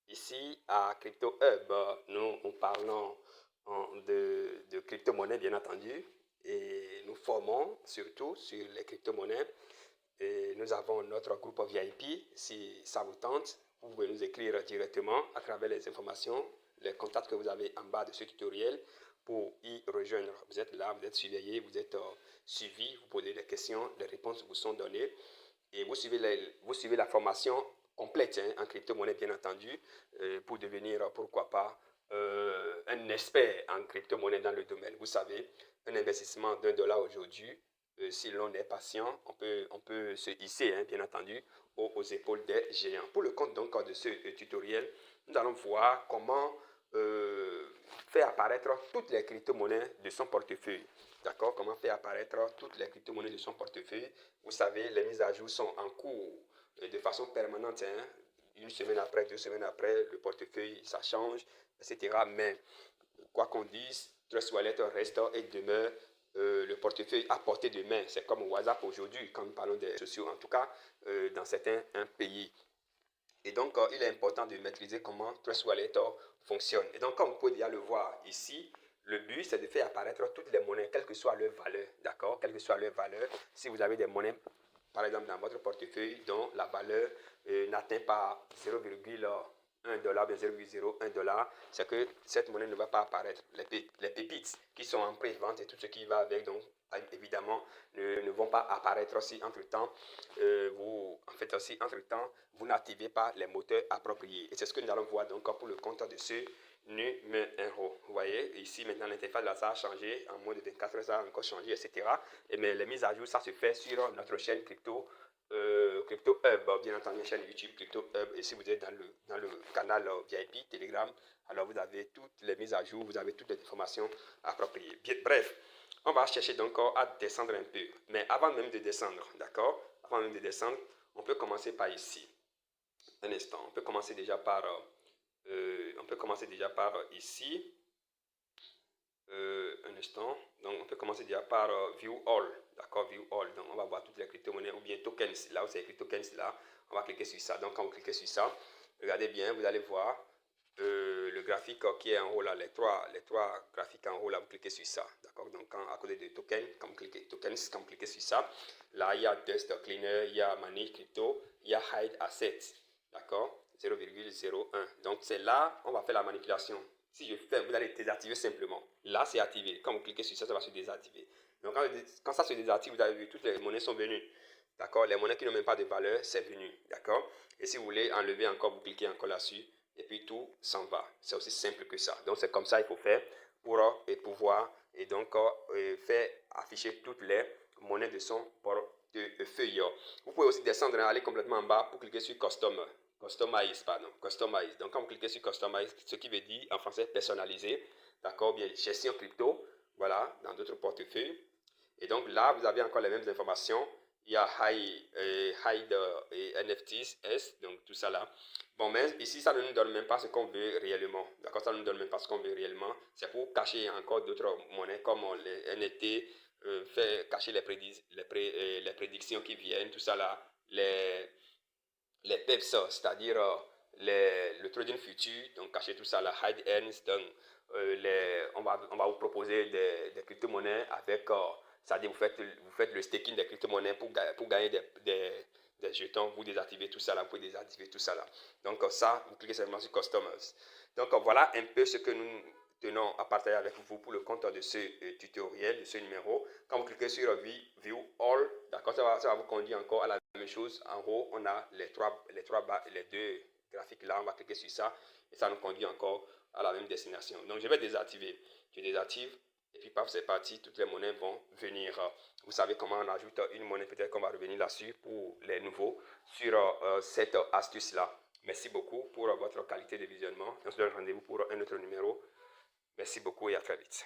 Ici à Crypto Hub, nous parlons de crypto-monnaies bien entendu et nous formons surtout sur les crypto-monnaies et nous avons notre groupe VIP. Si ça vous tente, vous pouvez nous écrire directement à travers les informations, les contacts que vous avez en bas de ce tutoriel pour y rejoindre. Vous êtes là, vous êtes surveillé, vous êtes suivi, vous posez des questions, les réponses vous sont données et vous suivez la formation complète en crypto-monnaie bien entendu pour devenir pourquoi pas un expert en crypto-monnaie dans le domaine. Vous savez, un investissement d'1 $ aujourd'hui, si l'on est patient, on peut se hisser bien entendu aux épaules des géants. Pour le compte donc de ce tutoriel, nous allons voir comment faire apparaître toutes les crypto-monnaies de son portefeuille. D'accord? Comment faire apparaître toutes les crypto-monnaies de son portefeuille. Vous savez, les mises à jour sont en cours de façon permanente. Une semaine après, 2 semaines après, le portefeuille, ça change, etc. Mais quoi qu'on dise, Trust Wallet reste et demeure le portefeuille à portée de main. C'est comme WhatsApp aujourd'hui, quand nous parlons des réseaux sociaux, en tout cas dans certains pays. Et donc, il est important de maîtriser comment Trust Wallet fonctionne. Et donc, comme vous pouvez déjà le voir ici, le but, c'est de faire apparaître toutes les monnaies, quelle que soit leur valeur. D'accord? Quelle que soit leur valeur. Si vous avez des monnaies, par exemple, dans votre portefeuille, dont la valeur n'atteint pas 0,1 $, bien 0,01 $, c'est que cette monnaie ne va pas apparaître. Les pépites qui sont en pré-vente et tout ce qui va avec, donc, évidemment, ne vont pas apparaître aussi entre-temps. Vous n'activez pas les moteurs appropriés. Et c'est ce que nous allons voir donc pour le compte de ce numéro. Vous voyez, ici maintenant l'interface là, ça a changé. En moins de 24 heures, ça a encore changé, etc. Mais les mises à jour, ça se fait sur notre chaîne Crypto Hub, bien entendu, chaîne YouTube Crypto Hub. Et si vous êtes dans le canal VIP Telegram, alors vous avez toutes les mises à jour, vous avez toutes les informations appropriées. Bien, bref, on va chercher donc à descendre un peu. Mais avant même de descendre, d'accord? Avant même de descendre, on peut commencer par ici. Un instant, on peut commencer déjà par ici. Un instant, donc on peut commencer déjà par View All, d'accord, View All, donc on va voir toutes les crypto-monnaies ou bien tokens, là où c'est écrit tokens là, on va cliquer sur ça. Donc quand vous cliquez sur ça, regardez bien, vous allez voir le graphique qui est en haut là, les trois graphiques en haut là, vous cliquez sur ça, d'accord. Donc à côté de tokens, quand vous cliquez sur ça, là il y a Dust Cleaner, il y a Money Crypto, il y a Hide Asset, d'accord, 0,01. Donc c'est là on va faire la manipulation. Si je fais, vous allez désactiver simplement. Là, c'est activé. Quand vous cliquez sur ça, ça va se désactiver. Donc, quand ça se désactive, vous avez vu, toutes les monnaies sont venues. D'accord? Les monnaies qui n'ont même pas de valeur, c'est venu. D'accord? Et si vous voulez enlever encore, vous cliquez encore là-dessus. Et puis, tout s'en va. C'est aussi simple que ça. Donc, c'est comme ça qu'il faut faire pour pouvoir et donc faire afficher toutes les monnaies de son portefeuille. Vous pouvez aussi descendre et aller complètement en bas pour cliquer sur Custom. Customize, pardon, customize. Donc, quand vous cliquez sur Customize, ce qui veut dire en français personnalisé, d'accord, bien gestion crypto, voilà, dans d'autres portefeuilles. Et donc là, vous avez encore les mêmes informations. Il y a Hide et NFTs, donc tout ça là. Bon, mais ici, ça ne nous donne même pas ce qu'on veut réellement. D'accord, ça ne nous donne même pas ce qu'on veut réellement. C'est pour cacher encore d'autres monnaies comme les NFT, faire cacher les prédictions qui viennent, tout ça là. Les PEPS, c'est-à-dire le trading futur, donc cacher tout ça, la hide earns, donc on va vous proposer des crypto-monnaies avec, c'est-à-dire vous faites le staking des crypto-monnaies pour gagner des jetons, vous désactivez tout ça là, vous pouvez désactiver tout ça là. Donc ça, vous cliquez seulement sur Customers. Donc voilà un peu ce que nous tenons à partager avec vous pour le compte de ce tutoriel, de ce numéro. Quand vous cliquez sur View All, d'accord, ça va vous conduire encore à la même chose. En haut, on a les deux graphiques là, on va cliquer sur ça et ça nous conduit encore à la même destination. Donc je vais désactiver. Je désactive et puis paf, c'est parti, toutes les monnaies vont venir. Vous savez comment on ajoute une monnaie, peut-être qu'on va revenir là-dessus pour les nouveaux sur cette astuce là. Merci beaucoup pour votre qualité de visionnement. On se donne rendez-vous pour un autre numéro. Merci beaucoup et à très vite.